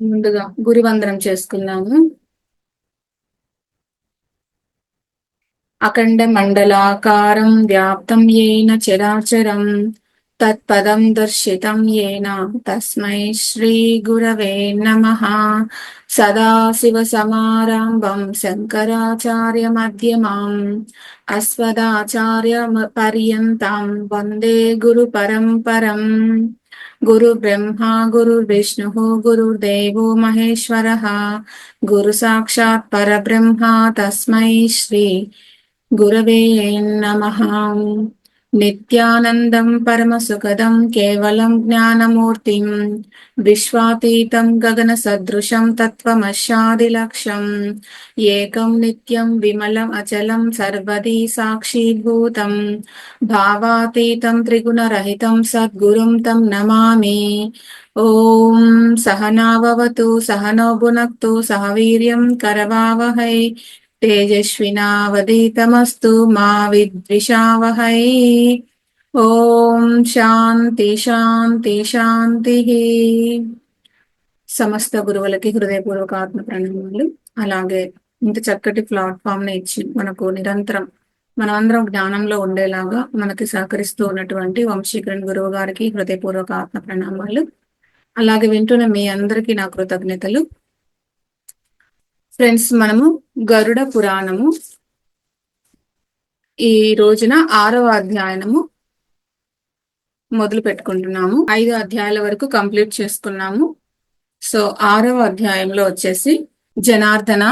ముందుగా గురువందనం చేసుకున్నాము. అఖండ మండలాకారం వ్యాప్తం ఏన చరాచరం తత్పదం దర్శితం ఏన తస్మై శ్రీ గురవే నమః. సదాశివ సమారంభం శంకరాచార్య మధ్యమాం అస్మదాచార్య పర్యంతం వందే గురు పరంపరం. గురు బ్రహ్మ గురు విష్ణు గురుర్దేవో మహేశ్వరః గురు సాక్షాత్ పరబ్రహ్మ తస్మై శ్రీ గురవే నమః. నిత్యానందం పరమసుఖదం కేవలం జ్ఞానమూర్తిం విశ్వాతీతం గగన సదృశం తత్వమస్యాదిలక్ష్యం ఏకం నిత్యం విమలం అచలం సర్వదీ సాక్షిభూతం భావాతీతం త్రిగుణరహితం సద్గురుం తం నమామి. ఓం సహనావవతు సహనో భునక్తు సహ వీర్యం కరవావహై తేజస్వినావధీతమస్తు మా విద్విషావహై. ఓం శాంతి శాంతి శాంతి. సమస్త గురువులకి హృదయపూర్వక ఆత్మ ప్రణామాలు. అలాగే ఇంత చక్కటి ప్లాట్ఫామ్ ని ఇచ్చి మనకు నిరంతరం మనమందరం జ్ఞానంలో ఉండేలాగా మనకి సహకరిస్తూ ఉన్నటువంటి వంశీకరణ్ గురువు గారికి హృదయపూర్వక ఆత్మ ప్రణామాలు. అలాగే వింటున్న మీ అందరికీ నా కృతజ్ఞతలు. ఫ్రెండ్స్, మనము గరుడ పురాణము ఈ రోజున 6వ అధ్యాయము మొదలు పెట్టుకుంటున్నాము. 5 అధ్యాయాల వరకు కంప్లీట్ చేసుకున్నాము. సో 6వ అధ్యాయంలో వచ్చేసి, జనార్దన,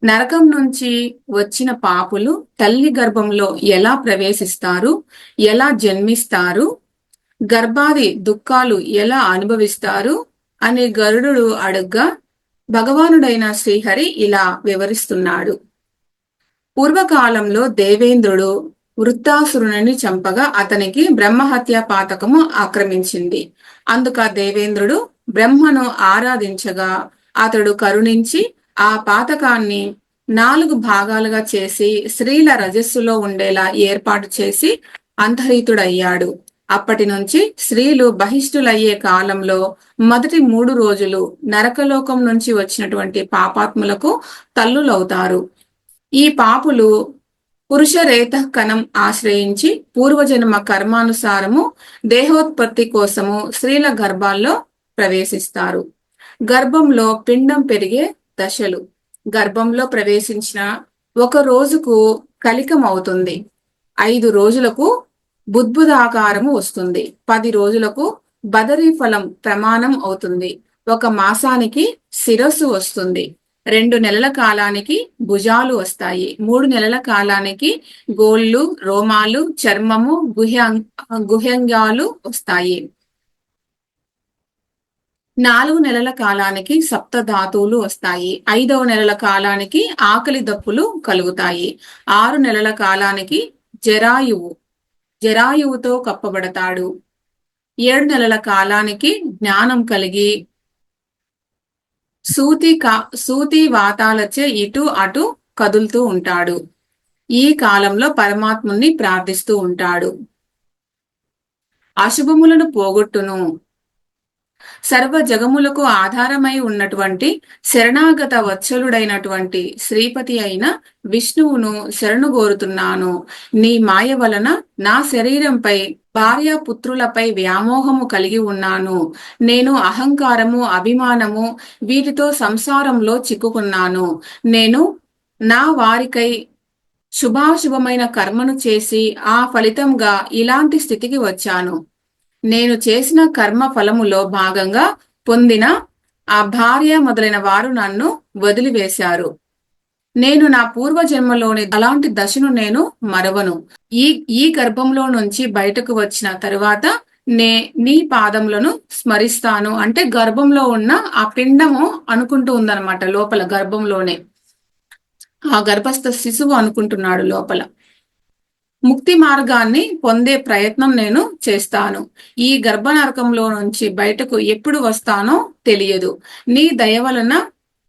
నరకం నుంచి వచ్చిన పాపులు తల్లి గర్భంలో ఎలా ప్రవేశిస్తారు, ఎలా జన్మిస్తారు, గర్భాది దుఃఖాలు ఎలా అనుభవిస్తారు అని గరుడు అడగ్గా భగవానుడైన శ్రీహరి ఇలా వివరిస్తున్నాడు. పూర్వకాలంలో దేవేంద్రుడు వృత్తాసురుని చంపగా అతనికి బ్రహ్మహత్య పాతకము ఆక్రమించింది. అందుక దేవేంద్రుడు బ్రహ్మను ఆరాధించగా అతడు కరుణించి ఆ పాతకాన్ని 4 భాగాలుగా చేసి స్త్రీల రజస్సులో ఉండేలా ఏర్పాటు చేసి అంతర్హితుడయ్యాడు. అప్పటి నుంచి స్త్రీలు బహిష్టులయ్యే కాలంలో మొదటి 3 రోజులు నరకలోకం నుంచి వచ్చినటువంటి పాపాత్ములకు తల్లులవుతారు. ఈ పాపులు పురుషరేత కణం ఆశ్రయించి పూర్వజన్మ కర్మానుసారము దేహోత్పత్తి కోసము స్త్రీల గర్భాల్లో ప్రవేశిస్తారు. గర్భంలో పిండం పెరిగే దశలు. గర్భంలో ప్రవేశించిన 1 రోజుకు కలికం అవుతుంది. 5 రోజులకు బుద్బుదాకారము వస్తుంది. 10 రోజులకు బదరీ ఫలం ప్రమాణం అవుతుంది. 1 మాసానికి శిరస్సు వస్తుంది. 2 నెలల కాలానికి భుజాలు వస్తాయి. 3 నెలల కాలానికి గోళ్ళు, రోమాలు, చర్మము, గుహ్యంగాలు వస్తాయి. 4 నెలల కాలానికి సప్తధాతువులు వస్తాయి. 5వ నెలల కాలానికి ఆకలి దప్పులు కలుగుతాయి. 6 నెలల కాలానికి జరాయువుతో కప్పబడతాడు. 7 నెలల కాలానికి జ్ఞానం కలిగి సూతి వాతాలచే ఇటు అటు కదులుతూ ఉంటాడు. ఈ కాలంలో పరమాత్ముని ప్రార్థిస్తూ ఉంటాడు. అశుభములను పోగొట్టును. సర్వ జగములకు ఆధారమై ఉన్నటువంటి శరణాగత వత్సలుడైనటువంటి శ్రీపతి అయిన విష్ణువును శరణుగోరుతున్నాను. నీ మాయ వలన నా శరీరంపై భార్యాపుత్రులపై వ్యామోహము కలిగి ఉన్నాను. నేను అహంకారము, అభిమానము వీటితో సంసారంలో చిక్కుకున్నాను. నేను నా వారికై శుభాశుభమైన కర్మను చేసి ఆ ఫలితంగా ఇలాంటి స్థితికి వచ్చాను. నేను చేసిన కర్మ ఫలములో భాగంగా పొందిన ఆ భార్య మొదలైన వారు నన్ను వదిలివేశారు. నేను నా పూర్వజన్మలోని అలాంటి దశను నేను మరవను. ఈ గర్భంలో నుంచి బయటకు వచ్చిన తరువాత నీ పాదములను స్మరిస్తాను. అంటే గర్భంలో ఉన్న ఆ పిండము అనుకుంటూ ఉందన్నమాట. లోపల గర్భంలోనే ఆ గర్భస్థ శిశువు అనుకుంటున్నాడు లోపల. ముక్తి మార్గాన్ని పొందే ప్రయత్నం నేను చేస్తాను. ఈ గర్భనరకంలో నుంచి బయటకు ఎప్పుడు వస్తానో తెలియదు. నీ దయ వలన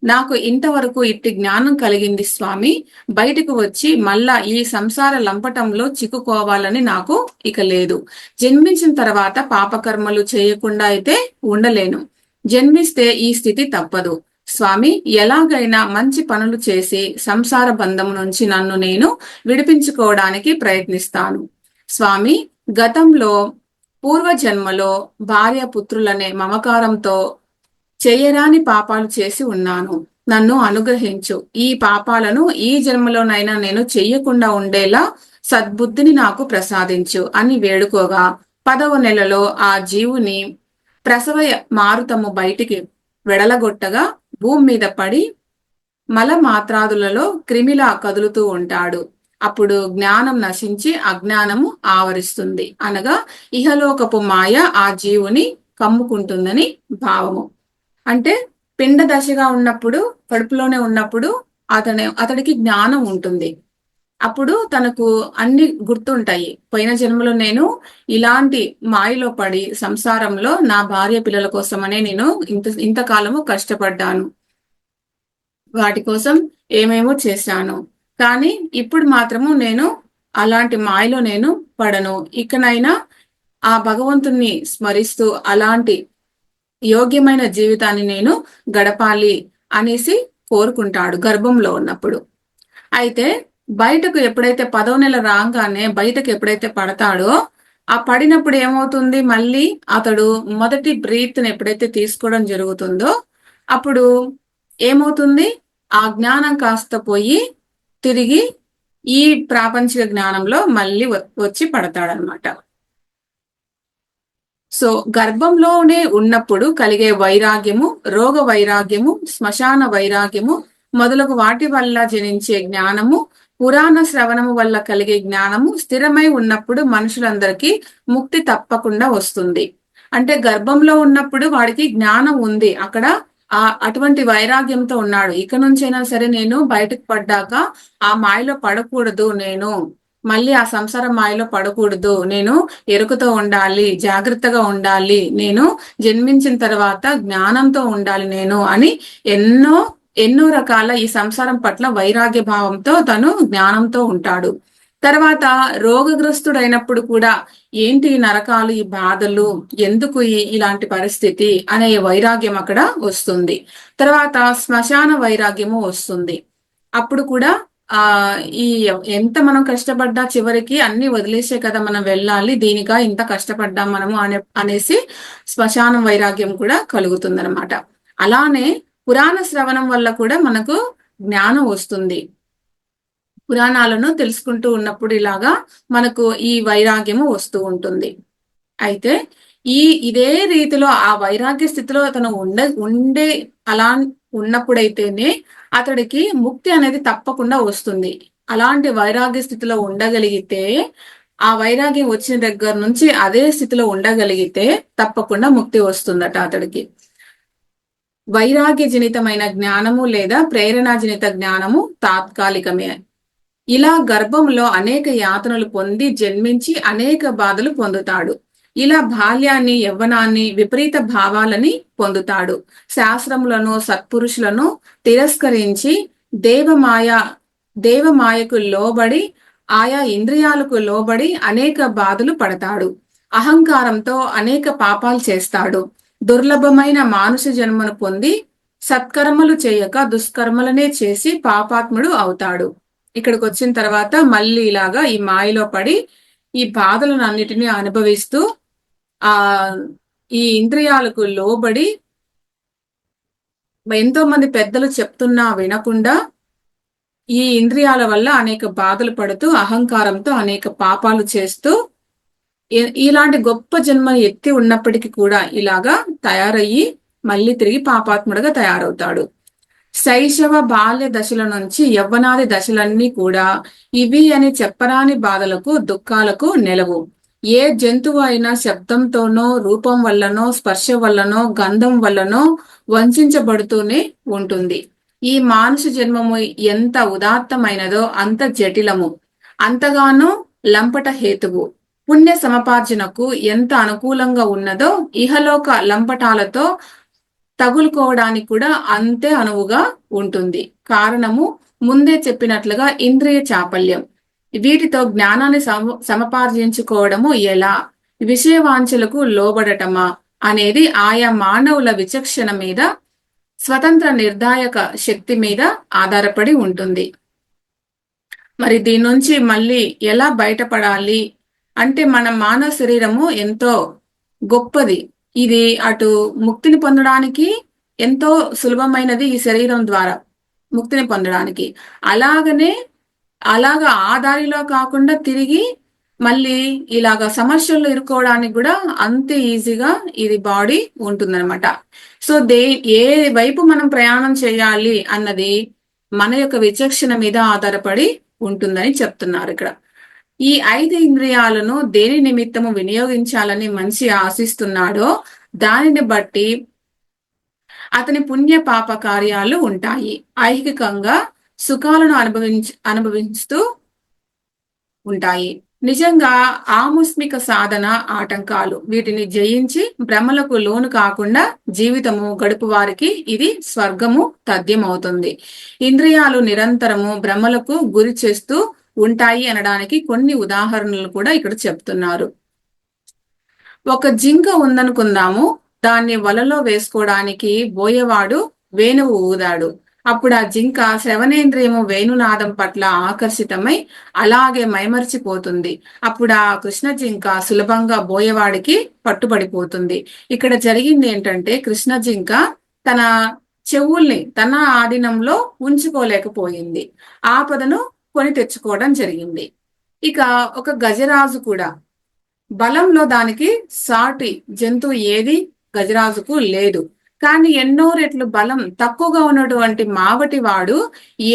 నాకు ఇంతవరకు ఇట్టి జ్ఞానం కలిగింది స్వామి. బయటకు వచ్చి మళ్ళా ఈ సంసార లంపటంలో చిక్కుకోవాలని నాకు ఇక లేదు. జన్మించిన తర్వాత పాపకర్మలు చేయకుండా అయితే ఉండలేను. జన్మిస్తే ఈ స్థితి తప్పదు. స్వామి, ఎలాగైనా మంచి పనులు చేసి సంసార బంధం నుంచి నన్ను నేను విడిపించుకోవడానికి ప్రయత్నిస్తాను. స్వామి, గతంలో పూర్వజన్మలో భార్య పుత్రులనే మమకారంతో చేయరాని పాపాలు చేసి ఉన్నాను. నన్ను అనుగ్రహించు. ఈ పాపాలను ఈ జన్మలోనైనా నేను చెయ్యకుండా ఉండేలా సద్బుద్ధిని నాకు ప్రసాదించు అని వేడుకోగా 10వ నెలలో ఆ జీవుని ప్రసవ మారుతము బయటికి వెడలగొట్టగా భూమి మీద పడి మలమాత్రాదులలో క్రిమిలా కదులుతూ ఉంటాడు. అప్పుడు జ్ఞానం నశించి అజ్ఞానము ఆవరిస్తుంది. అనగా ఇహలోకపు మాయ ఆ జీవుని కమ్ముకుంటుందని భావము. అంటే పిండ దశగా ఉన్నప్పుడు, కడుపులోనే ఉన్నప్పుడు అతడికి జ్ఞానం ఉంటుంది. అప్పుడు తనకు అన్ని గుర్తుంటాయి. పోయిన జన్మలో నేను ఇలాంటి మాయలో పడి సంసారంలో నా భార్య పిల్లల కోసమనే నేను ఇంతకాలము కష్టపడ్డాను, వాటి కోసం ఏమేమో చేశాను. కానీ ఇప్పుడు మాత్రము నేను అలాంటి మాయలో నేను పడను. ఇకనైనా ఆ భగవంతుణ్ణి స్మరిస్తూ అలాంటి యోగ్యమైన జీవితాన్ని నేను గడపాలి అనేసి కోరుకుంటాడు గర్భంలో ఉన్నప్పుడు. అయితే బయటకు ఎప్పుడైతే 10వ నెల రాగానే బయటకు ఎప్పుడైతే పడతాడో, ఆ పడినప్పుడు ఏమవుతుంది, మళ్ళీ అతడు మొదటి బ్రీత్ని ఎప్పుడైతే తీసుకోవడం జరుగుతుందో అప్పుడు ఏమవుతుంది, ఆ జ్ఞానం కాస్త పోయి తిరిగి ఈ ప్రాపంచిక జ్ఞానంలో మళ్ళీ వచ్చి పడతాడనమాట. సో గర్భంలోనే ఉన్నప్పుడు కలిగే వైరాగ్యము, రోగ వైరాగ్యము, శ్మశాన వైరాగ్యము మొదలగు వాటి వల్ల జనించే జ్ఞానము, పురాణ శ్రవణము వల్ల కలిగే జ్ఞానము స్థిరమై ఉన్నప్పుడు మనుషులందరికీ ముక్తి తప్పకుండా వస్తుంది. అంటే గర్భంలో ఉన్నప్పుడు వాడికి జ్ఞానం ఉంది, అక్కడ అటువంటి వైరాగ్యంతో ఉన్నాడు. ఇక నుంచైనా సరే నేను బయటకు పడ్డాక ఆ మాయలో పడకూడదు, నేను మళ్ళీ ఆ సంసార మాయలో పడకూడదు, నేను ఎరుకతో ఉండాలి, జాగ్రత్తగా ఉండాలి, నేను జన్మించిన తర్వాత జ్ఞానంతో ఉండాలి నేను అని ఎన్నో రకాల ఈ సంసారం పట్ల వైరాగ్య భావంతో తను జ్ఞానంతో ఉంటాడు. తర్వాత రోగగ్రస్తుడైనప్పుడు కూడా ఏంటి నరకాలు, ఈ బాధలు, ఎందుకు ఇలాంటి పరిస్థితి అనే వైరాగ్యం అక్కడ వస్తుంది. తర్వాత శ్మశాన వైరాగ్యము వస్తుంది. అప్పుడు కూడా ఈ ఎంత మనం కష్టపడ్డా చివరికి అన్ని వదిలేసే కదా మనం వెళ్ళాలి, దీనిగా ఇంత కష్టపడ్డాం మనము అనేసి శ్మశాన వైరాగ్యం కూడా కలుగుతుందన్నమాట. అలానే పురాణ శ్రవణం వల్ల కూడా మనకు జ్ఞానం వస్తుంది. పురాణాలను తెలుసుకుంటూ ఉన్నప్పుడు ఇలాగా మనకు ఈ వైరాగ్యము వస్తూ ఉంటుంది. అయితే ఇదే రీతిలో ఆ వైరాగ్య స్థితిలో అతను ఉండే అలా ఉన్నప్పుడైతేనే అతడికి ముక్తి అనేది తప్పకుండా వస్తుంది. అలాంటి వైరాగ్య స్థితిలో ఉండగలిగితే, ఆ వైరాగ్యం వచ్చిన దగ్గర నుంచి అదే స్థితిలో ఉండగలిగితే తప్పకుండా ముక్తి వస్తుందట అతడికి. వైరాగ్య జనితమైన జ్ఞానము లేదా ప్రేరణాజనిత జ్ఞానము తాత్కాలికమే. ఇలా గర్భంలో అనేక యాతనలు పొంది జన్మించి అనేక బాధలు పొందుతాడు. ఇలా బాల్యాన్ని, యవ్వనాన్ని, విపరీత భావాలని పొందుతాడు. శాస్త్రములను, సత్పురుషులను తిరస్కరించి దేవమాయకు లోబడి, ఆయా ఇంద్రియాలకు లోబడి అనేక బాధలు పడతాడు. అహంకారంతో అనేక పాపాలు చేస్తాడు. దుర్లభమైన మానుష జన్మను పొంది సత్కర్మలు చేయక దుష్కర్మలనే చేసి పాపాత్ముడు అవుతాడు. ఇక్కడికి వచ్చిన తర్వాత మళ్ళీ ఇలాగా ఈ మాయలో పడి ఈ బాధలను అన్నిటినీ అనుభవిస్తూ ఈ ఇంద్రియాలకు లోబడి ఎంతో మంది పెద్దలు చెప్తున్నా వినకుండా ఈ ఇంద్రియాల వల్ల అనేక బాధలు పడుతూ అహంకారంతో అనేక పాపాలు చేస్తూ ఇలాంటి గొప్ప జన్మను ఎత్తి ఉన్నప్పటికీ కూడా ఇలాగా తయారయ్యి మళ్ళీ తిరిగి పాపాత్ముడుగా తయారవుతాడు. శైశవ బాల్య దశల నుంచి యవ్వనాది దశలన్నీ కూడా ఇవి అని చెప్పరాని బాధలకు, దుఃఖాలకు నెలవు. ఏ జంతువు అయినా శబ్దంతోనో, రూపం వల్లనో, స్పర్శ వల్లనో, గంధం వల్లనో వంచబడుతూనే ఉంటుంది. ఈ మానుష జన్మము ఎంత ఉదాత్తమైనదో అంత జటిలము, అంతగానో లంపట హేతువు. పుణ్య సమపార్జనకు ఎంత అనుకూలంగా ఉన్నదో ఇహలోక లంపటాలతో తగులుకోవడానికి కూడా అంతే అనువుగా ఉంటుంది. కారణము ముందే చెప్పినట్లుగా ఇంద్రియ చాపల్యం. వీటితో జ్ఞానాన్ని సమపార్జించుకోవడము ఎలా? విషయవాంఛలకు లోబడటమా? అనేది ఆయా మానవుల విచక్షణ మీద, స్వతంత్ర నిర్ధాయక శక్తి మీద ఆధారపడి ఉంటుంది. మరి దీని నుంచి మళ్ళీ ఎలా బయటపడాలి అంటే, మన మానవ శరీరము ఎంతో గొప్పది. ఇది అటు ముక్తిని పొందడానికి ఎంతో సులభమైనది, ఈ శరీరం ద్వారా ముక్తిని పొందడానికి. అలాగా ఆ దారిలో కాకుండా తిరిగి మళ్ళీ ఇలాగ సమస్యల్లో ఇరుక్కోవడానికి కూడా అంతే ఈజీగా ఇది బాడీ ఉంటుందన్నమాట. సో ఏ వైపు మనం ప్రయాణం చేయాలి అన్నది మన యొక్క విచక్షణ మీద ఆధారపడి ఉంటుందని చెప్తున్నారు ఇక్కడ. ఈ 5 ఇంద్రియాలను దేని నిమిత్తము వినియోగించాలని మనిషి ఆశిస్తున్నాడో దానిని బట్టి అతని పుణ్య పాప కార్యాలు ఉంటాయి. ఐహికంగా సుఖాలను అనుభవిస్తూ ఉంటాయి. నిజంగా ఆముస్మిక సాధన ఆటంకాలు వీటిని జయించి భ్రమలకు లోను కాకుండా జీవితము గడుపు వారికి ఇది స్వర్గము తథ్యమవుతుంది. ఇంద్రియాలు నిరంతరము భ్రమలకు గురి చేస్తూ ఉంటాయి అనడానికి కొన్ని ఉదాహరణలు కూడా ఇక్కడ చెప్తున్నారు. ఒక జింక ఉందనుకుందాము. దాన్ని వలలో వేసుకోవడానికి బోయవాడు వేణువు ఊదాడు. అప్పుడు ఆ జింక శ్రవణేంద్రియము వేణునాదం పట్ల ఆకర్షితమై అలాగే మైమర్చిపోతుంది. అప్పుడు ఆ కృష్ణ జింక సులభంగా బోయవాడికి పట్టుబడిపోతుంది. ఇక్కడ జరిగింది ఏంటంటే, కృష్ణ జింక తన చెవుల్ని తన ఆధీనంలో ఉంచుకోలేకపోయింది. ఆపదను కొని తెచ్చుకోవడం జరిగింది. ఇక ఒక గజరాజు కూడా, బలంలో దానికి సాటి జంతువు ఏది గజరాజుకు లేదు. కానీ ఎన్నో రెట్లు బలం తక్కువగా ఉన్నటువంటి మావటి వాడు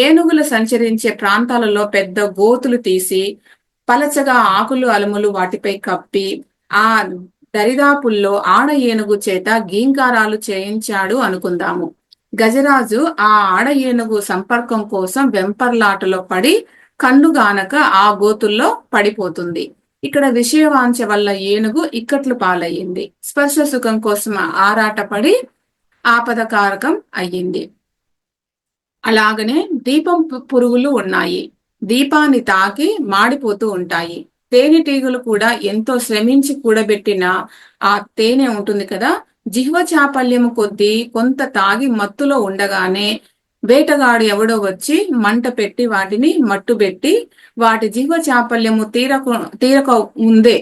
ఏనుగులు సంచరించే ప్రాంతాలలో పెద్ద గోతులు తీసి పలచగా ఆకులు అలములు వాటిపై కప్పి ఆ దరిదాపుల్లో ఆడ ఏనుగు చేత గీంకారాలు చేయించాడు అనుకుందాము. గజరాజు ఆ ఆడ ఏనుగు సంపర్కం కోసం వెంపర్లాటలో పడి కన్నుగానక ఆ గోతుల్లో పడిపోతుంది. ఇక్కడ విషయవాంఛ వల్ల ఏనుగు ఇక్కట్లు పాలయ్యింది. స్పర్శ సుఖం కోసం ఆరాటపడి ఆపదకారకం అయ్యింది. అలాగనే దీపం పురుగులు ఉన్నాయి. దీపాన్ని తాకి మాడిపోతూ ఉంటాయి. తేనెటీగలు కూడా ఎంతో శ్రమించి కూడబెట్టిన ఆ తేనె ఉంటుంది కదా, జిహ్వ చాపల్యము కొద్దీ కొంత తాగి మత్తులో ఉండగానే వేటగాడు ఎవడో వచ్చి మంట పెట్టి వాటిని మట్టుబెట్టి వాటి జిహ్వ చాపల్యము తీరక ముందే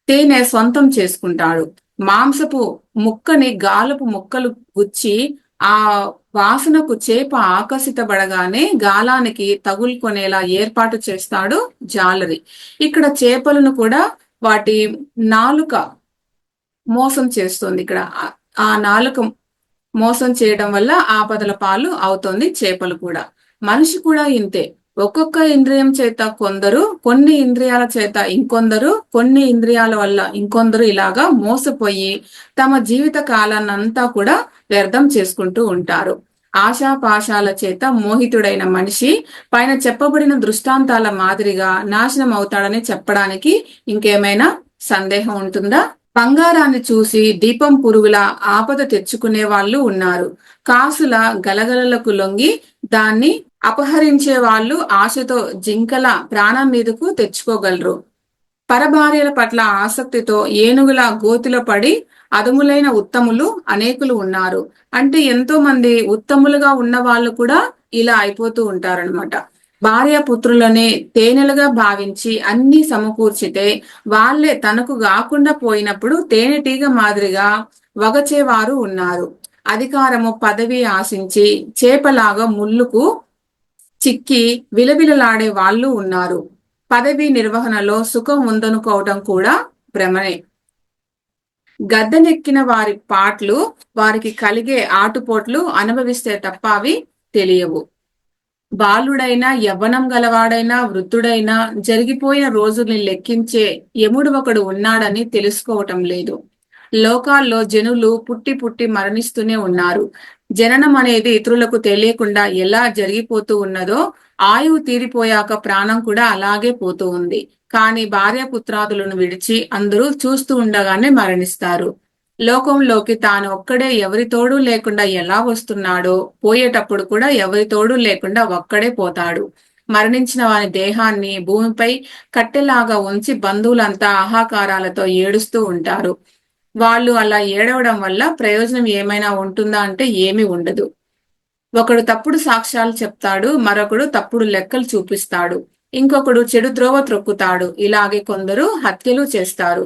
తేనె సొంతం చేసుకుంటాడు. మాంసపు ముక్కని గాలపు ముక్కలు గుచ్చి ఆ వాసనకు చేప ఆకర్షితపడగానే గాలానికి తగులుకొనేలా ఏర్పాటు చేస్తాడు జాలరి. ఇక్కడ చేపలను కూడా వాటి నాలుక మోసం చేస్తుంది. ఇక్కడ ఆ నాలుక మోసం చేయడం వల్ల ఆపదల పాలు అవుతుంది చేపలు కూడా. మనిషి కూడా ఇంతే. ఒక్కొక్క ఇంద్రియం చేత కొందరు, కొన్ని ఇంద్రియాల చేత ఇంకొందరు, కొన్ని ఇంద్రియాల వల్ల ఇంకొందరు ఇలాగా మోసపోయి తమ జీవిత కాలాన్నంతా కూడా వ్యర్థం చేసుకుంటూ ఉంటారు. ఆశాపాశాల చేత మోహితుడైన మనిషి పైన చెప్పబడిన దృష్టాంతాల మాదిరిగా నాశనం అవుతాడని చెప్పడానికి ఇంకేమైనా సందేహం ఉంటుందా? బంగారాన్ని చూసి దీపం పురుగుల ఆపద తెచ్చుకునే వాళ్ళు ఉన్నారు. కాసుల గలగలలకు లొంగి దాన్ని అపహరించే వాళ్ళు ఆశతో జింకల ప్రాణం మీదకు తెచ్చుకోగలరు. పరభార్యల పట్ల ఆసక్తితో ఏనుగుల గోతిలో పడి అదములైన ఉత్తములు అనేకులు ఉన్నారు. అంటే ఎంతో మంది ఉత్తములుగా ఉన్న వాళ్ళు కూడా ఇలా అయిపోతూ ఉంటారనమాట. భార్య పుత్రులనే తేనెలుగా భావించి అన్ని సమకూర్చితే వాళ్లే తనకు కాకుండా పోయినప్పుడు తేనెటీగ మాదిరిగా వగచేవారు ఉన్నారు. అధికారము పదవి ఆశించి చేపలాగా ముళ్ళుకు చిక్కి విలవిలలాడే వాళ్ళు ఉన్నారు. పదవి నిర్వహణలో సుఖం ఉందనుకోవటం కూడా భ్రమనే. గద్దెనెక్కిన వారి పాటలు వారికి కలిగే ఆటుపోట్లు అనుభవిస్తే తప్ప అవి తెలియవు. బాలుడైనా, యవ్వనం గలవాడైనా, వృద్ధుడైనా జరిగిపోయిన రోజుల్ని లెక్కించే యముడు ఒకడు ఉన్నాడని తెలుసుకోవటం లేదు. లోకాల్లో జనులు పుట్టి పుట్టి మరణిస్తూనే ఉన్నారు. జననం అనేది ఇతరులకు తెలియకుండా ఎలా జరిగిపోతూ ఉన్నదో, ఆయువు తీరిపోయాక ప్రాణం కూడా అలాగే పోతూ ఉంది. కానీ భార్యాపుత్రాదులను విడిచి అందరూ చూస్తూ ఉండగానే మరణిస్తారు. లోకంలోకి తాను ఒక్కడే ఎవరి తోడు లేకుండా ఎలా వస్తున్నాడో, పోయేటప్పుడు కూడా ఎవరి తోడు లేకుండా ఒక్కడే పోతాడు. మరణించిన వారి దేహాన్ని భూమిపై కట్టెలాగా ఉంచి బంధువులంతా ఆహాకారాలతో ఏడుస్తూ ఉంటారు. వాళ్ళు అలా ఏడవడం వల్ల ప్రయోజనం ఏమైనా ఉంటుందా అంటే ఏమీ ఉండదు. ఒకడు తప్పుడు సాక్ష్యాలు చెప్తాడు, మరొకడు తప్పుడు లెక్కలు చూపిస్తాడు, ఇంకొకడు చెడు త్రోవ త్రొక్కుతాడు. ఇలాగే కొందరు హత్యలు చేస్తారు.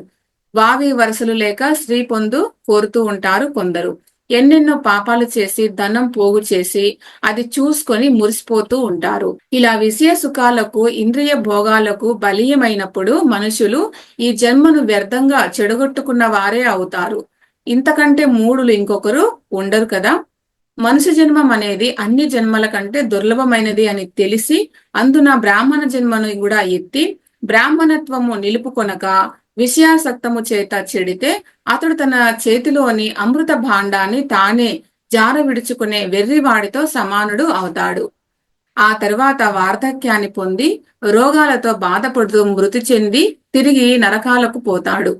వావి వరసలు లేక స్త్రీ పొందు కోరుతూ ఉంటారు కొందరు. ఎన్నెన్నో పాపాలు చేసి ధనం పోగు చేసి అది చూసుకొని మురిసిపోతూ ఉంటారు. ఇలా విషయ సుఖాలకు ఇంద్రియ భోగాలకు బలీయమైనప్పుడు మనుషులు ఈ జన్మను వ్యర్థంగా చెడగొట్టుకున్న వారే అవుతారు. ఇంతకంటే మూడులు ఇంకొకరు ఉండరు కదా. మనుష్య జన్మం అనేది అన్ని జన్మల కంటే దుర్లభమైనది అని తెలిసి అందున బ్రాహ్మణ జన్మను కూడా ఎత్తి బ్రాహ్మణత్వము నిలుపుకొనక విషయాసక్తము చేత చెడితే అతడు తన చేతిలోని అమృత భాండాన్ని తానే జార విడుచుకునే వెర్రివాడితో సమానుడు అవుతాడు. ఆ తర్వాత వార్ధక్యాన్ని పొంది రోగాలతో బాధపడుతూ మృతి చెంది తిరిగి నరకాలకు పోతాడు.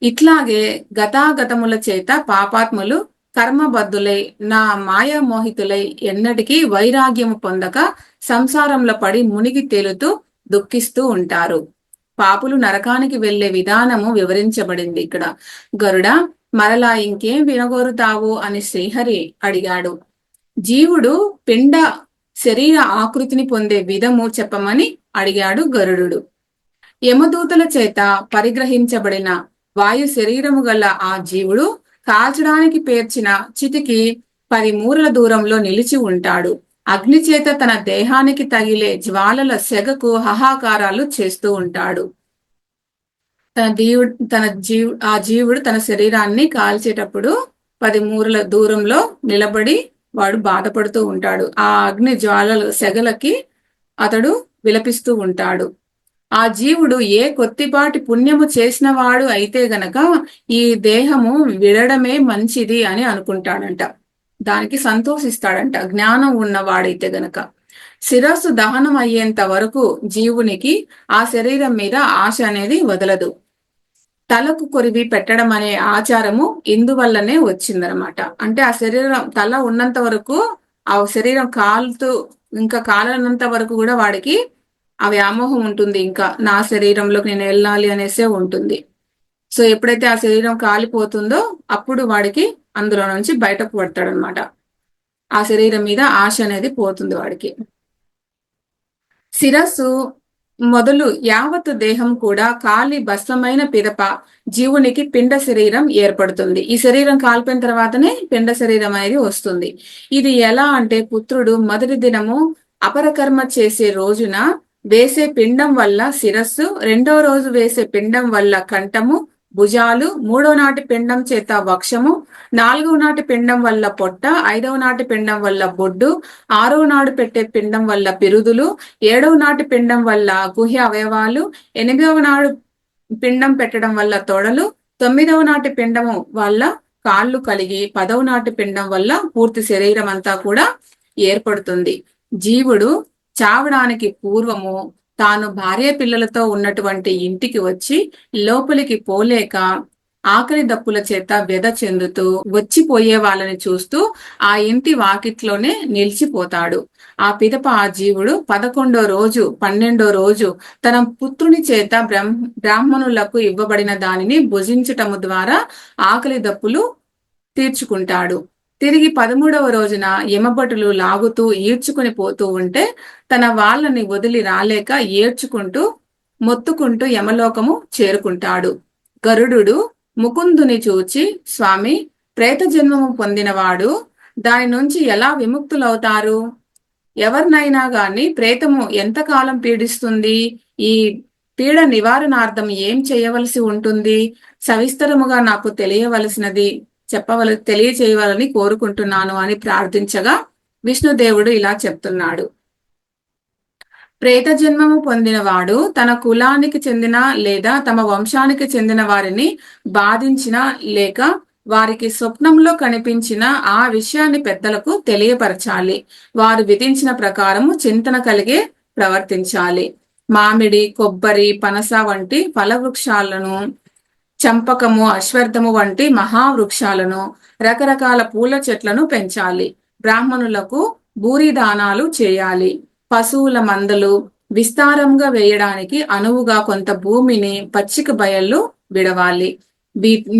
ఇట్లాగే గతాగతముల చేత పాపాత్ములు కర్మబద్ధులై నా మాయామోహితులై ఎన్నటికీ వైరాగ్యము పొందక సంసారంలో పడి మునిగి తేలుతూ దుఃఖిస్తూ ఉంటారు. పాపులు నరకానికి వెళ్లే విధానము వివరించబడింది ఇక్కడ. గరుడ, మరలా ఇంకేం వినగోరుతావు అని శ్రీహరి అడిగాడు. జీవుడు పిండ శరీర ఆకృతిని పొందే విధము చెప్పమని అడిగాడు గరుడు. యమదూతల చేత పరిగ్రహించబడిన వాయు శరీరము గల ఆ జీవుడు కాల్చడానికి పేర్చిన చితికి 10 మూరల దూరంలో నిలిచి ఉంటాడు. అగ్ని చేత తన దేహానికి తగిలే జ్వాలల సెగకు హాహాకారాలు చేస్తూ ఉంటాడు. ఆ జీవుడు తన శరీరాన్ని కాల్చేటప్పుడు 10 మూరల దూరంలో నిలబడి వాడు బాధపడుతూ ఉంటాడు. ఆ అగ్ని జ్వాలల సెగలకి అతడు విలపిస్తూ ఉంటాడు. ఆ జీవుడు ఏ కొద్దిపాటి పుణ్యము చేసిన వాడు అయితే గనక ఈ దేహము విడడమే మంచిది అని అనుకుంటాడంట. దానికి సంతోషిస్తాడంట జ్ఞానం ఉన్నవాడైతే గనక. శిరస్సు దహనం అయ్యేంత వరకు జీవునికి ఆ శరీరం మీద ఆశ అనేది వదలదు. తలకు కొరివి పెట్టడం అనే ఆచారము ఇందువల్లనే వచ్చిందనమాట. అంటే ఆ శరీరం తల ఉన్నంత వరకు ఆ శరీరం కాలుతూ ఇంకా కాలనంత వరకు కూడా వాడికి ఆ వ్యామోహం ఉంటుంది. ఇంకా నా శరీరంలోకి నేను వెళ్ళాలి అనేసే ఉంటుంది. సో ఎప్పుడైతే ఆ శరీరం కాలిపోతుందో అప్పుడు వాడికి అందులో నుంచి బయటకు పడతాడనమాట. ఆ శరీరం మీద ఆశ అనేది పోతుంది వాడికి. శిరస్సు మొదలు యావత్ దేహం కూడా కాలి భస్మమైన పిదప జీవునికి పిండ శరీరం ఏర్పడుతుంది. ఈ శరీరం కాలిపోయిన తర్వాతనే పిండ శరీరం అనేది వస్తుంది. ఇది ఎలా అంటే పుత్రుడు మొదటి దినము అపరకర్మ చేసే రోజున వేసే పిండం వల్ల శిరస్సు, రెండో రోజు వేసే పిండం వల్ల కంఠము, భుజాలు, మూడో నాటి పిండం చేత వక్షము, 4వ నాటి పిండం వల్ల పొట్ట, 5వ నాటి పిండం వల్ల బొడ్డు, 6వ నాడు పెట్టే పిండం వల్ల పిరుదులు, 7వ నాటి పిండం వల్ల గుహ్య అవయవాలు, 8వ నాడు పిండం పెట్టడం వల్ల తొడలు, 9వ నాటి పిండము వల్ల కాళ్ళు కలిగి 10వ నాటి పిండం వల్ల పూర్తి శరీరం అంతా కూడా ఏర్పడుతుంది. జీవుడు చావడానికి పూర్వము తాను భార్య పిల్లలతో ఉన్నటువంటి ఇంటికి వచ్చి లోపలికి పోలేక ఆకలి దప్పుల చేత వ్యధ చెందుతూ వచ్చిపోయే వాళ్ళని చూస్తూ ఆ ఇంటి వాకిట్లోనే నిలిచిపోతాడు. ఆ పిదప ఆ జీవుడు 11వ రోజు 12వ రోజు తన పుత్రుని చేత బ్రాహ్మణులకు ఇవ్వబడిన దానిని భుజించటము ద్వారా ఆకలి దప్పులు తీర్చుకుంటాడు. తిరిగి 13వ రోజున యమభటులు లాగుతూ ఈడ్చుకుని పోతూ ఉంటే తన వాళ్ళని వదిలి రాలేక ఏడ్చుకుంటూ మొత్తుకుంటూ యమలోకము చేరుకుంటాడు. గరుడు ముకుందుని చూచి, స్వామి, ప్రేత జన్మము పొందినవాడు దాని నుంచి ఎలా విముక్తులవుతారు? ఎవరినైనా గాని ప్రేతము ఎంతకాలం పీడిస్తుంది? ఈ పీడ నివారణార్థం ఏం చేయవలసి ఉంటుంది? సవిస్తరముగా నాకు తెలియచేయవాలని కోరుకుంటున్నాను అని ప్రార్థించగా విష్ణుదేవుడు ఇలా చెప్తున్నాడు. ప్రేత జన్మము పొందినవాడు తన కులానికి చెందిన లేదా తమ వంశానికి చెందిన వారిని బాధించిన లేక వారికి స్వప్నంలో కనిపించిన ఆ విషయాన్ని పెద్దలకు తెలియపరచాలి. వారు విధించిన ప్రకారము చింతన కలిగే ప్రవర్తించాలి. మామిడి, కొబ్బరి, పనస వంటి ఫలవృక్షాలను, చంపకము, అశ్వర్థము వంటి మహావృక్షాలను, రకరకాల పూల చెట్లను పెంచాలి. బ్రాహ్మణులకు భూరిదానాలు చేయాలి. పశువుల మందలు విస్తారంగా వేయడానికి అనువుగా కొంత భూమిని పచ్చిక బయళ్ళు విడవాలి.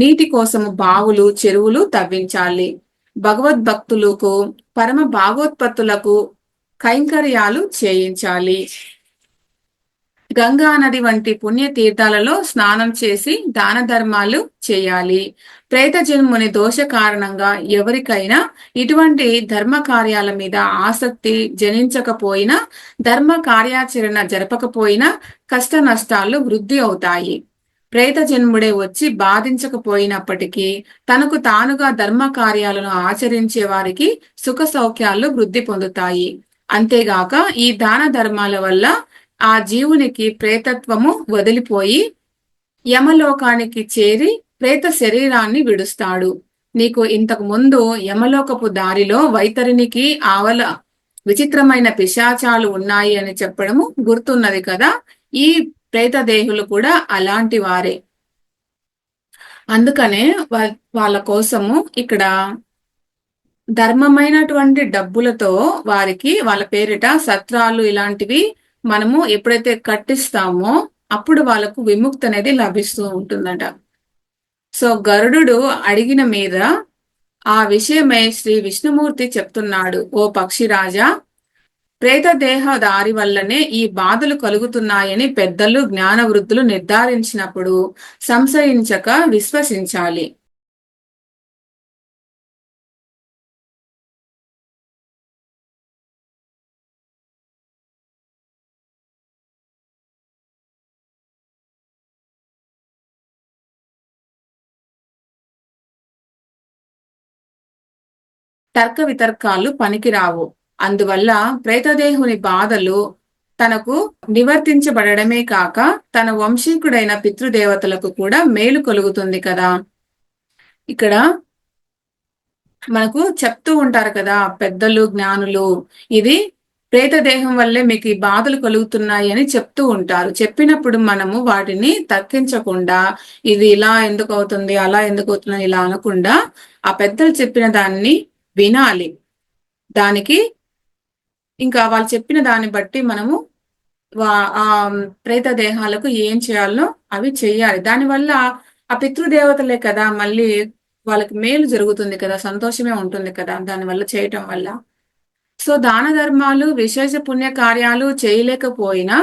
నీటి కోసము బావులు చెరువులు తవ్వించాలి. భగవద్భక్తులకు పరమ భాగోత్పత్తులకు కైంకర్యాలు చేయించాలి. గంగా నది వంటి పుణ్య తీర్థాలలో స్నానం చేసి దాన ధర్మాలు చేయాలి. ప్రేత జన్ముని దోష కారణంగా ఎవరికైనా ఇటువంటి ధర్మ కార్యాల మీద ఆసక్తి జనించకపోయినా, ధర్మ కార్యాచరణ జరపకపోయినా కష్ట నష్టాలు వృద్ధి అవుతాయి. ప్రేత జన్ముడే వచ్చి బాధించకపోయినప్పటికీ తనకు తానుగా ధర్మ కార్యాలను ఆచరించే వారికి సుఖ సౌఖ్యాలు వృద్ధి పొందుతాయి. అంతేగాక ఈ దాన ధర్మాల వల్ల ఆ జీవునికి ప్రేతత్వము వదిలిపోయి యమలోకానికి చేరి ప్రేత శరీరాన్ని విడుస్తాడు. నీకు ఇంతకు ముందు యమలోకపు దారిలో వైతరినికి ఆవల విచిత్రమైన పిశాచాలు ఉన్నాయి అని చెప్పడము గుర్తున్నది కదా. ఈ ప్రేత దేహులు కూడా అలాంటి వారే. అందుకనే వాళ్ళ కోసము ఇక్కడ ధర్మమైనటువంటి డబ్బులతో వారికి వాళ్ళ పేరిట సత్రాలు ఇలాంటివి మనము ఎప్పుడైతే కట్టిస్తామో అప్పుడు వాళ్ళకు విముక్తి అనేది లభిస్తూ ఉంటుందట. సో గరుడు అడిగిన మీద ఆ విషయమై శ్రీ విష్ణుమూర్తి చెప్తున్నాడు, ఓ పక్షిరాజా, ప్రేత దేహ దారి వల్లనే ఈ బాధలు కలుగుతున్నాయని పెద్దలు జ్ఞాన వృద్ధులు నిర్ధారించినప్పుడు సంశయించక విశ్వసించాలి. తర్క వితర్కాలు పనికిరావు. అందువల్ల ప్రేతదేహుని బాధలు తనకు నివర్తించబడమే కాక తన వంశీకుడైన పితృదేవతలకు కూడా మేలు కలుగుతుంది కదా. ఇక్కడ మనకు చెప్తూ ఉంటారు కదా పెద్దలు జ్ఞానులు, ఇది ప్రేతదేహం వల్లే మీకు ఈ బాధలు కలుగుతున్నాయి అని చెప్తూ ఉంటారు. చెప్పినప్పుడు మనము వాటిని తర్కించకుండా ఇది ఇలా ఎందుకు అవుతుంది అలా ఎందుకు అవుతుంది ఇలా అనకుండా ఆ పెద్దలు చెప్పిన దాన్ని వినాలి. దానికి ఇంకా వాళ్ళు చెప్పిన దాన్ని బట్టి మనము ఆ ప్రేత దేహాలకు ఏం చేయాలో అవి చెయ్యాలి. దానివల్ల ఆ పితృదేవతలే కదా మళ్ళీ వాళ్ళకి మేలు జరుగుతుంది కదా, సంతోషమే ఉంటుంది కదా దానివల్ల చేయటం వల్ల. సో దాన ధర్మాలు విశేష పుణ్య కార్యాలు చేయలేకపోయినా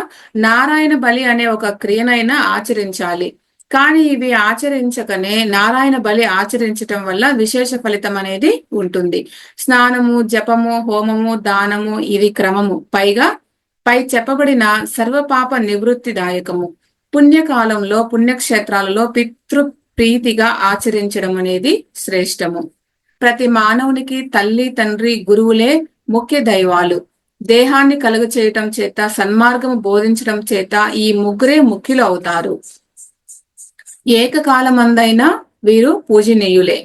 నారాయణ బలి అనే ఒక క్రియనైనా ఆచరించాలి. కానీ ఇవి ఆచరించకనే నారాయణ బలి ఆచరించటం వల్ల విశేష ఫలితం అనేది ఉంటుంది. స్నానము, జపము, హోమము, దానము ఇది క్రమము. పై చెప్పబడిన సర్వపాప నివృత్తిదాయకము. పుణ్యకాలంలో పుణ్యక్షేత్రాలలో పితృ ప్రీతిగా ఆచరించడం అనేది శ్రేష్టము. ప్రతి మానవునికి తల్లి, తండ్రి, గురువులే ముఖ్య దైవాలు. దేహాన్ని కలుగ చేయటం చేత, సన్మార్గము బోధించడం చేత ఈ ముగ్గురే ముఖ్యులు అవుతారు. ఏకకాలమందైనా వీరు పూజనీయులే.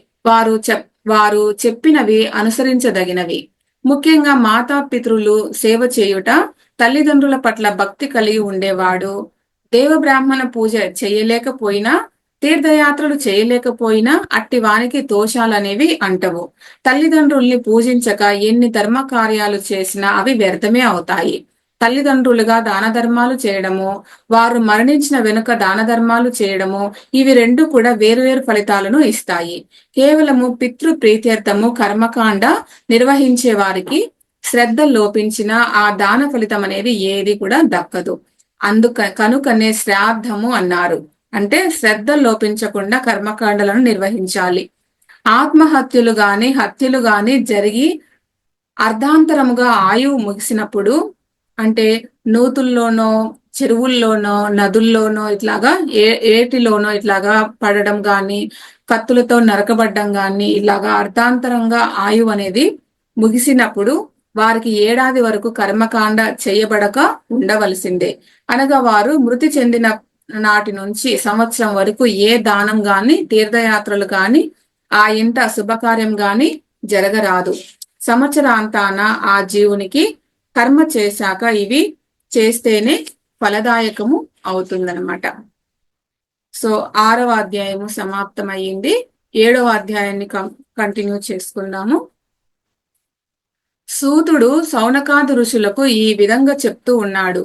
వారు చెప్పినవి అనుసరించదగినవి. ముఖ్యంగా మాతాపితృలు సేవ చేయుట, తల్లిదండ్రుల పట్ల భక్తి కలిగి ఉండేవాడు దేవబ్రాహ్మణ పూజ చేయలేకపోయినా, తీర్థయాత్రలు చేయలేకపోయినా అట్టి వానికి దోషాలనేవి అంటవు. తల్లిదండ్రుల్ని పూజించక ఎన్ని ధర్మ కార్యాలు చేసినా అవి వ్యర్థమే అవుతాయి. తల్లిదండ్రులుగా దాన ధర్మాలు చేయడము, వారు మరణించిన వెనుక దాన ధర్మాలు చేయడము, ఇవి రెండు కూడా వేరువేరు ఫలితాలను ఇస్తాయి. కేవలము పితృ ప్రీత్యర్థము కర్మకాండ నిర్వహించే వారికి శ్రద్ధ లోపించిన ఆ దాన ఫలితం అనేది ఏది కూడా దక్కదు. కనుకనే శ్రాద్ధము అన్నారు. అంటే శ్రద్ధ లోపించకుండా కర్మకాండలను నిర్వహించాలి. ఆత్మహత్యలు గాని హత్యలు గాని జరిగి అర్ధాంతరముగా ఆయువు ముగిసినప్పుడు, అంటే నూతుల్లోనో, చెరువుల్లోనో, నదుల్లోనో ఇట్లాగా ఏటిలోనో ఇట్లాగా పడడం గాని, కత్తులతో నరకబడ్డం గాని, ఇలాగా అర్ధాంతరంగా ఆయువు అనేది ముగిసినప్పుడు వారికి ఏడాది వరకు కర్మకాండ చేయబడక ఉండవలసిందే. అనగా వారు మృతి చెందిన నాటి నుంచి సంవత్సరం వరకు ఏ దానం గాని, తీర్థయాత్రలు గాని, ఆ ఇంట శుభకార్యం గాని జరగరాదు. సంవత్సరాంతాన ఆ జీవునికి కర్మ చేశాక ఇవి చేస్తేనే ఫలదాయకము అవుతుందన్నమాట. సో 6వ అధ్యాయము సమాప్తమయ్యింది. 7వ అధ్యాయాన్ని కంటిన్యూ చేసుకుందాము. సూతుడు సౌనకాది ఋషులకు ఈ విధంగా చెప్తూ ఉన్నాడు.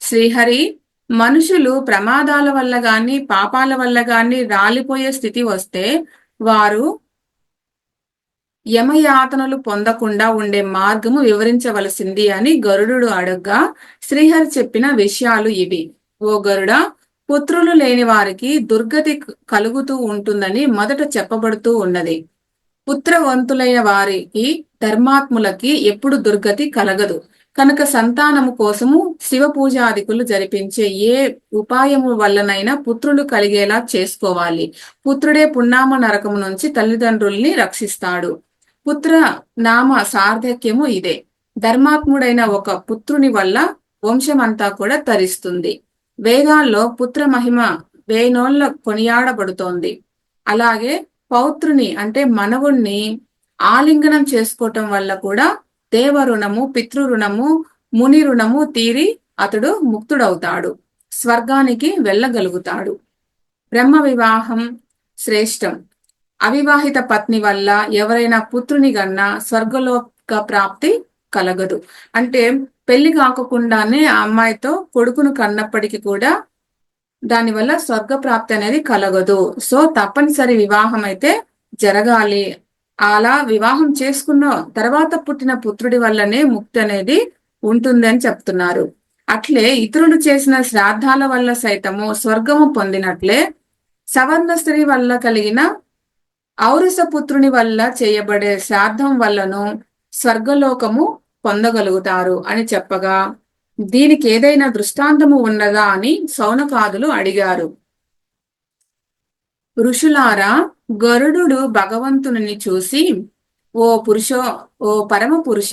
శ్రీహరి, మనుషులు ప్రమాదాల వల్ల గాని, పాపాల వల్ల గాని రాలిపోయే స్థితి వస్తే వారు యమయాతనలు పొందకుండా ఉండే మార్గము వివరించవలసింది అని గరుడు అడగ్గా శ్రీహరి చెప్పిన విషయాలు ఇవి. ఓ గరుడా, పుత్రులు లేని వారికి దుర్గతి కలుగుతూ ఉంటుందని మొదట చెప్పబడుతూ ఉన్నది. పుత్రవంతులైన వారికి, ధర్మాత్ములకి ఎప్పుడు దుర్గతి కలగదు. కనుక సంతానము కోసము శివ పూజాదికులు జరిపించే ఏ ఉపాయము వల్లనైనా పుత్రులు కలిగేలా చేసుకోవాలి. పుత్రుడే పున్నామ నరకము నుంచి తల్లిదండ్రుల్ని రక్షిస్తాడు. పుత్ర నామ సార్థక్యము ఇదే. ధర్మాత్ముడైన ఒక పుత్రుని వల్ల వంశమంతా కూడా తరిస్తుంది. వేదాల్లో పుత్ర మహిమ వేనోళ్ల కొనియాడబడుతోంది. అలాగే పౌత్రుని అంటే మనవుణ్ణి ఆలింగనం చేసుకోవటం వల్ల కూడా దేవ రుణము, పితృ రుణము, ముని రుణము తీరి అతడు ముక్తుడవుతాడు, స్వర్గానికి వెళ్ళగలుగుతాడు. బ్రహ్మ వివాహం శ్రేష్టం. అవివాహిత పత్ని వల్ల ఎవరైనా పుత్రుని గన్నా స్వర్గలోక ప్రాప్తి కలగదు. అంటే పెళ్లి కాకుండానే ఆ అమ్మాయితో కొడుకును కన్నప్పటికీ కూడా దానివల్ల స్వర్గప్రాప్తి అనేది కలగదు. సో తప్పనిసరి వివాహం అయితే జరగాలి. అలా వివాహం చేసుకున్న తర్వాత పుట్టిన పుత్రుడి వల్లనే ముక్తి అనేది ఉంటుంది అని చెప్తున్నారు. అట్లే ఇతరులు చేసిన శ్రాద్ధాల వల్ల సైతము స్వర్గము పొందినట్లే సవర్ణ స్త్రీ వల్ల కలిగిన ఔరస పుత్రుని వల్ల చేయబడే శ్రాద్ధం వల్లను స్వర్గలోకము పొందగలుగుతారు అని చెప్పగా, దీనికి ఏదైనా దృష్టాంతము ఉన్నదా అని శౌనకాదులు అడిగారు. ఋషులారా, గరుడు భగవంతుని చూసి, ఓ పరమ పురుష,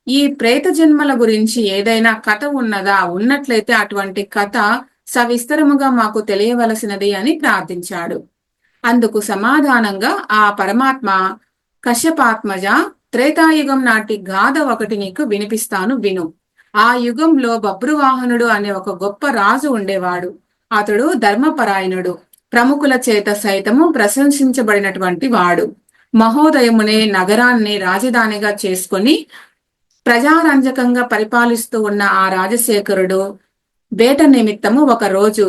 ఈ ప్రేత జన్మల గురించి ఏదైనా కథ ఉన్నదా? ఉన్నట్లయితే అటువంటి కథ సవిస్తరముగా మాకు తెలియవలసినది అని ప్రార్థించాడు. అందుకు సమాధానంగా ఆ పరమాత్మ, కశ్యపాత్మజ, త్రేతాయుగం నాటి గాథ ఒకటి నీకు వినిపిస్తాను, విను. ఆ యుగంలో బభ్రువాహనుడు అనే ఒక గొప్ప రాజు ఉండేవాడు. అతడు ధర్మపరాయణుడు, ప్రముఖుల చేత సైతము ప్రశంసించబడినటువంటి వాడు. మహోదయమునే నగరాన్ని రాజధానిగా చేసుకొని ప్రజారంజకంగా పరిపాలిస్తూ ఉన్న ఆ రాజశేఖరుడు వేట నిమిత్తము ఒక రోజు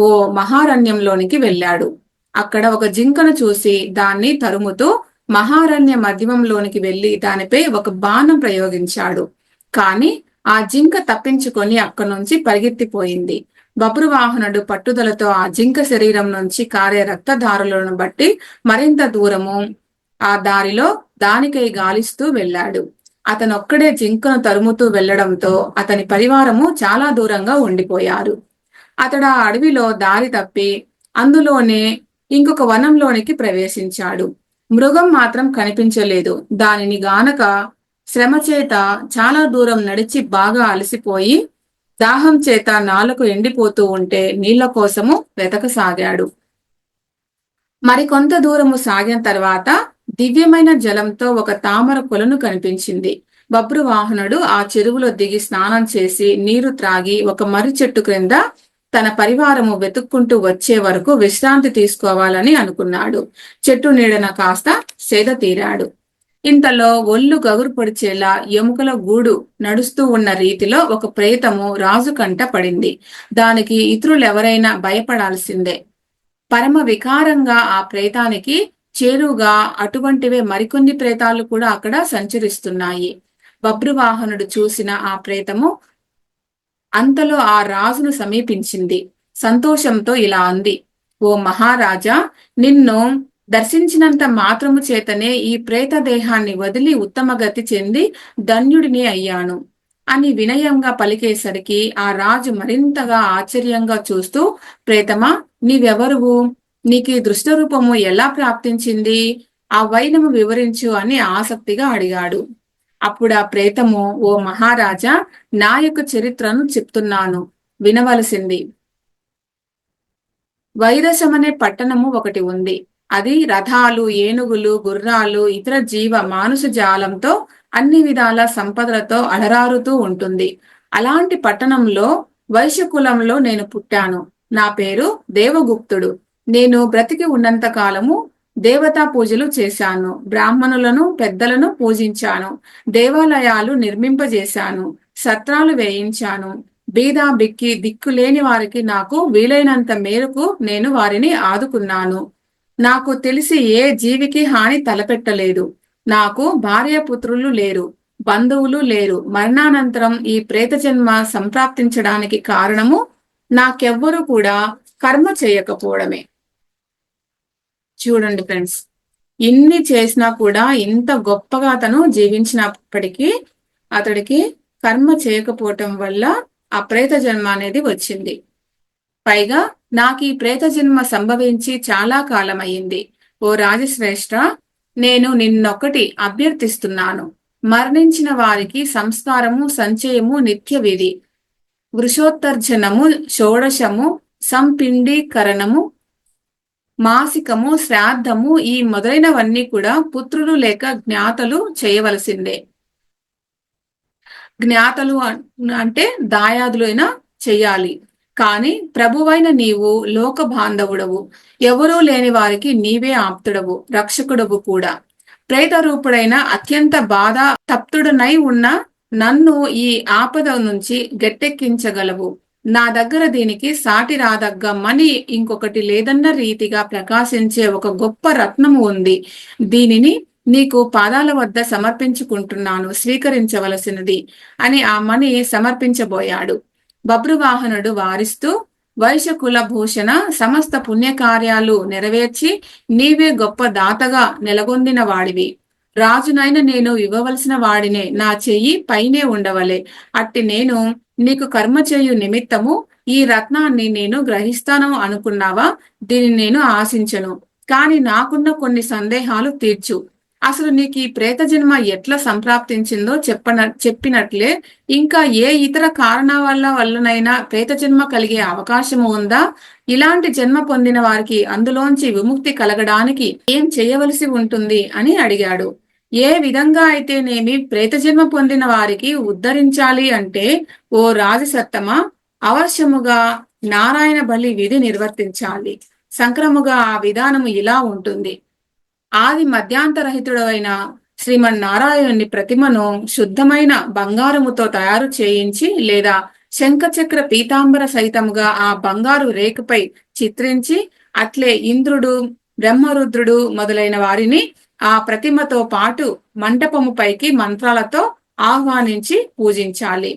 ఓ మహారణ్యంలోనికి వెళ్ళాడు. అక్కడ ఒక జింకను చూసి దాన్ని తరుముతూ మహారణ్య మధ్యమంలోనికి వెళ్లి దానిపై ఒక బాణం ప్రయోగించాడు. కాని ఆ జింక తప్పించుకొని అక్కడి నుంచి పరిగెత్తిపోయింది. బభ్రువాహనుడు పట్టుదలతో ఆ జింక శరీరం నుంచి కారే రక్తధారులను బట్టి మరింత దూరము ఆ దారిలో దానికై గాలిస్తూ వెళ్ళాడు. అతనొక్కడే జింకను తరుముతూ వెళ్లడంతో అతని పరివారము చాలా దూరంగా ఉండిపోయారు. అతడు ఆ అడవిలో దారి తప్పి అందులోనే ఇంకొక వనంలోనికి ప్రవేశించాడు. మృగం మాత్రం కనిపించలేదు. దానిని గానక శ్రమ చేత చాలా దూరం నడిచి బాగా అలసిపోయి దాహం చేత నాలుక ఎండిపోతూ ఉంటే నీళ్ల కోసము వెతకసాగాడు. మరికొంత దూరము సాగిన తర్వాత దివ్యమైన జలంతో ఒక తామర కొలను కనిపించింది. బభ్రువాహనుడు ఆ చెరువులో దిగి స్నానం చేసి నీరు త్రాగి ఒక మర్రి చెట్టు క్రింద తన పరివారము వెతుక్కుంటూ వచ్చే వరకు విశ్రాంతి తీసుకోవాలని అనుకున్నాడు. చెట్టు నీడన కాస్త సేద తీరాడు. ఇంతలో ఒళ్ళు గగురు పొడిచేలా ఎముకల గూడు నడుస్తూ ఉన్న రీతిలో ఒక ప్రేతము రాజు కంట పడింది. దానికి ఇతరులెవరైనా భయపడాల్సిందే. పరమ వికారంగా ఆ ప్రేతానికి చేరుగా అటువంటివే మరికొన్ని ప్రేతాలు కూడా అక్కడ సంచరిస్తున్నాయి. బభ్రువాహనుడు చూసిన ఆ ప్రేతము అంతలో ఆ రాజును సమీపించింది. సంతోషంతో ఇలా అంది, ఓ మహారాజా, నిన్ను దర్శించినంత మాత్రము చేతనే ఈ ప్రేత దేహాన్ని వదిలి ఉత్తమగతి చెంది ధన్యుడిని అయ్యాను అని వినయంగా పలికేసరికి ఆ రాజు మరింతగా ఆశ్చర్యంగా చూస్తూ, ప్రేతమా, నీవెవరువు? నీకు ఈ దృష్టరూపము ఎలా ప్రాప్తించింది? ఆ వైనము వివరించు అని ఆసక్తిగా అడిగాడు. అప్పుడు ఆ ప్రేతము, ఓ మహారాజా, నా యొక్క చరిత్రను చెప్తున్నాను, వినవలసింది. వైదశమనే పట్టణము ఒకటి ఉంది. అది రథాలు, ఏనుగులు, గుర్రాలు, ఇతర జీవ మానుష జాలంతో అన్ని విధాల సంపదలతో అలరారుతూ ఉంటుంది. అలాంటి పట్టణంలో వైశ్యకులంలో నేను పుట్టాను. నా పేరు దేవగుప్తుడు. నేను బ్రతికి ఉన్నంత కాలము దేవతా పూజలు చేశాను. బ్రాహ్మణులను, పెద్దలను పూజించాను. దేవాలయాలు నిర్మింపజేశాను. సత్రాలు వేయించాను. బీద బిక్కి దిక్కులేని వారికి నాకు వీలైనంత మేరకు నేను వారిని ఆదుకున్నాను. నాకు తెలిసి ఏ జీవికి హాని తలపెట్టలేదు. నాకు భార్యాపుత్రులు లేరు, బంధువులు లేరు. మరణానంతరం ఈ ప్రేత జన్మ సంప్రాప్తించడానికి కారణము నాకెవ్వరూ కూడా కర్మ చేయకపోవడమే. చూడండి ఫ్రెండ్స్, ఇన్ని చేసినా కూడా ఇంత గొప్పగా అతను జీవించినప్పటికీ అతడికి కర్మ చేయకపోవటం వల్ల ఆ ప్రేత జన్మ అనేది వచ్చింది. పైగా నాకు ఈ ప్రేత జన్మ సంభవించి చాలా కాలమయ్యింది. ఓ రాజశ్రేష్ఠ, నేను నిన్నొక్కటి అభ్యర్థిస్తున్నాను. మరణించిన వారికి సంస్కారము సంచయము నిత్య విధి, వృషోత్తర్జనము, షోడశము, సంపిండీకరణము, మాసికము, శ్రాద్ధము ఈ మొదలైనవన్నీ కూడా పుత్రులు లేక జ్ఞాతలు చేయవలసిందే. జ్ఞాతలు అంటే దాయాదులు అయినా చెయ్యాలి. కాని ప్రభువైన నీవు లోక బాంధవుడవు, ఎవరూ లేని వారికి నీవే ఆప్తుడవు, రక్షకుడవు కూడా. ప్రేతరూపుడైన అత్యంత బాధ తప్తుడనై ఉన్న నన్ను ఈ ఆపద నుంచి గట్టెక్కించగలవు. నా దగ్గర దీనికి సాటి రాదగ్గ మణి ఇంకొకటి లేదన్న రీతిగా ప్రకాశించే ఒక గొప్ప రత్నము ఉంది. దీనిని నీకు పాదాల వద్ద సమర్పించుకుంటున్నాను, స్వీకరించవలసినది అని ఆ మణి సమర్పించబోయాడు. బభ్రువాహనుడు వారిస్తూ, వైశ్యకుల భూషణ, సమస్త పుణ్యకార్యాలు నెరవేర్చి నీవే గొప్ప దాతగా నెలగొందిన వాడివి. రాజునైన నేను ఇవ్వవలసిన వాడినే, నా చెయ్యి పైనే ఉండవలే. అట్టి నేను నీకు కర్మ చేయు నిమిత్తము ఈ రత్నాన్ని నేను గ్రహిస్తాను అనుకున్నావా? దీన్ని నేను ఆశించను. కాని నాకున్న కొన్ని సందేహాలు తీర్చు. అసలు నీకు ఈ ప్రేత జన్మ ఎట్లా సంప్రాప్తించిందో చెప్పినట్లే ఇంకా ఏ ఇతర కారణాల వల్లనైనా ప్రేత జన్మ కలిగే అవకాశము ఉందా? ఇలాంటి జన్మ పొందిన వారికి అందులోంచి విముక్తి కలగడానికి ఏం చేయవలసి ఉంటుంది అని అడిగాడు. ఏ విధంగా అయితేనేమి ప్రేత జన్మ పొందిన వారికి ఉద్ధరించాలి అంటే, ఓ రాజసత్తమ, అవశ్యముగా నారాయణ బలి విధి నిర్వర్తించాలి. సంక్రముగా ఆ విధానము ఇలా ఉంటుంది. ఆది మధ్యాంతరహితుడైన శ్రీమన్నారాయణుని ప్రతిమను శుద్ధమైన బంగారముతో తయారు చేయించి లేదా శంఖచక్ర పీతాంబర సహితముగా ఆ బంగారు రేకుపై చిత్రించి, అట్లే ఇంద్రుడు, బ్రహ్మరుద్రుడు మొదలైన వారిని ఆ ప్రతిమతో పాటు మంటపము పైకి మంత్రాలతో ఆహ్వానించి పూజించాలి.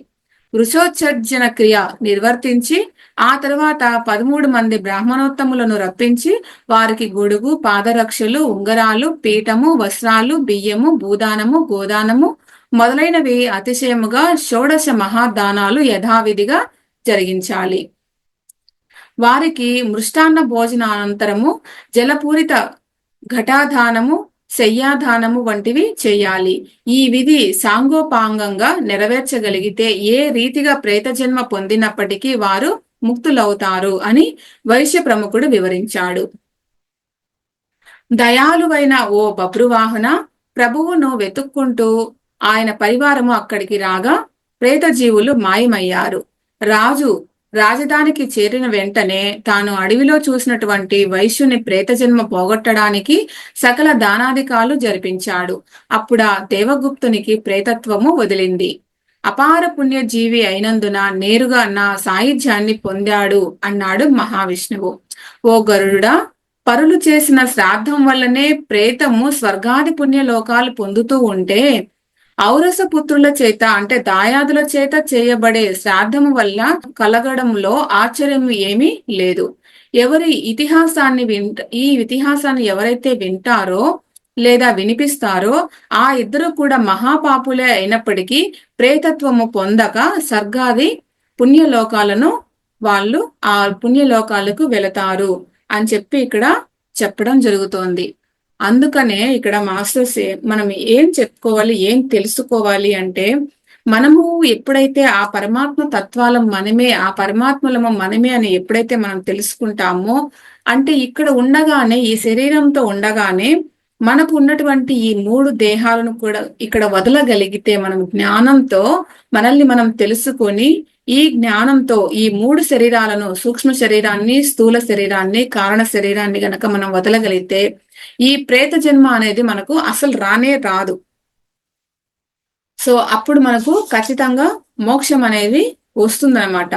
వృషోత్సర్జన క్రియ నిర్వర్తించి ఆ తర్వాత 13 మంది బ్రాహ్మణోత్తములను రప్పించి వారికి గొడుగు, పాదరక్షలు, ఉంగరాలు, పీఠము, వస్త్రాలు, బియ్యము, భూదానము, గోదానము మొదలైనవి అతిశయముగా షోడశ మహాదానాలు యథావిధిగా జరిగించాలి. వారికి మృష్టాన్న భోజనానంతరము జలపూరిత ఘటాధానము, శయ్యాధానము వంటివి చేయాలి. ఈ విధి సాంగోపాంగంగా నెరవేర్చగలిగితే ఏ రీతిగా ప్రేత జన్మ పొందినప్పటికీ వారు ముక్తులవుతారు అని వైశ్య ప్రముఖుడు వివరించాడు. దయాలువైన ఓ బభ్రువాహన, ప్రభువును వెతుక్కుంటూ ఆయన పరివారము అక్కడికి రాగా ప్రేత జీవులు మాయమయ్యారు. రాజు రాజధానికి చేరిన వెంటనే తాను అడవిలో చూసినటువంటి వైశ్యుని ప్రేత జన్మ పోగొట్టడానికి సకల దానాధికాలు జరిపించాడు. అప్పుడా దేవగుప్తునికి ప్రేతత్వము వదిలింది. అపార పుణ్యజీవి అయినందున నేరుగా నా సాయుధ్యాన్ని పొందాడు అన్నాడు మహావిష్ణువు. ఓ గరుడా, పరులు చేసిన శ్రాద్ధం వల్లనే ప్రేతము స్వర్గాది పుణ్యలోకాలు పొందుతూ ఉంటే, ఔరస పుత్రుల చేత అంటే దాయాదుల చేత చేయబడే శ్రాద్ధము వల్ల కలగడంలో ఆశ్చర్యం ఏమీ లేదు. ఈ ఇతిహాసాన్ని ఎవరైతే వింటారో లేదా వినిపిస్తారో ఆ ఇద్దరు కూడా మహాపాపులే అయినప్పటికీ ప్రేతత్వము పొందక స్వర్గాది పుణ్యలోకాలను వాళ్ళు ఆ పుణ్యలోకాలకు వెళతారు అని చెప్పి ఇక్కడ చెప్పడం జరుగుతోంది. అందుకనే ఇక్కడ మాస్టర్స్ మనం ఏం చెప్పుకోవాలి, ఏం తెలుసుకోవాలి అంటే, మనము ఎప్పుడైతే ఆ పరమాత్మ తత్వాలం మనమే, ఆ పరమాత్మలము మనమే అని ఎప్పుడైతే మనం తెలుసుకుంటామో, అంటే ఇక్కడ ఉండగానే, ఈ శరీరంతో ఉండగానే మనకు ఉన్నటువంటి ఈ 3 దేహాలను కూడా ఇక్కడ వదలగలిగితే, మనం జ్ఞానంతో మనల్ని మనం తెలుసుకొని ఈ జ్ఞానంతో ఈ 3 శరీరాలను, సూక్ష్మ శరీరాన్ని, స్థూల శరీరాన్ని, కారణ శరీరాన్ని గనక మనం వదలగలిగితే ఈ ప్రేత జన్మ అనేది మనకు అసలు రానే రాదు. సో అప్పుడు మనకు ఖచ్చితంగా మోక్షం అనేది వస్తుందన్నమాట.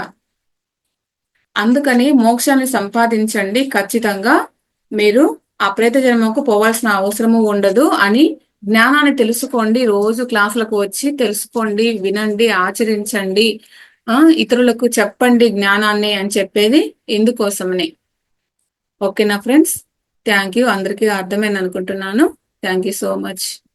అందుకని మోక్షాన్ని సంపాదించండి ఖచ్చితంగా. మీరు ఆ ప్రేత జన్మకు పోవాల్సిన అవసరము ఉండదు అని జ్ఞానాన్ని తెలుసుకోండి. రోజు క్లాసులకు వచ్చి తెలుసుకోండి, వినండి, ఆచరించండి. ఇతరులకు చెప్పండి జ్ఞానాన్ని అని చెప్పేది ఇందుకోసమనే. ఓకేనా ఫ్రెండ్స్? Thank you. అందరికీ అర్థమైంది అనుకుంటున్నాను. Thank you so much.